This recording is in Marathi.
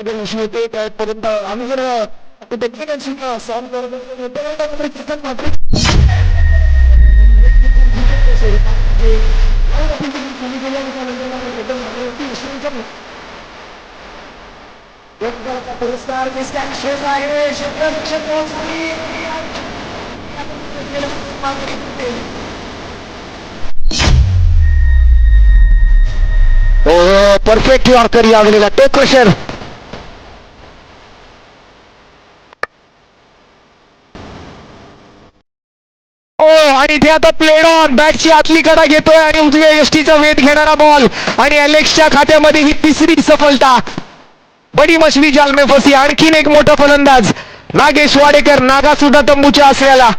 इश्यू होते त्यापर्यंत आम्ही जर टेक्निकल सॉल्व पुरस्कार परफेक्ट यॉर्कर यावेळेला टो क्रशर आणि ते आता प्लेड ऑन बॅटची आतली कडा घेतोय आणि उजव्या यष्टीचा वेध घेणारा बॉल आणि अलेक्सच्या खात्यामध्ये ही तिसरी सफलता. बडी मछली जाल में फसी. आणखीन एक मोठा फलंदाज नागेश वाडेकर नागा सुद्धा तंबूच्या आसऱ्याला.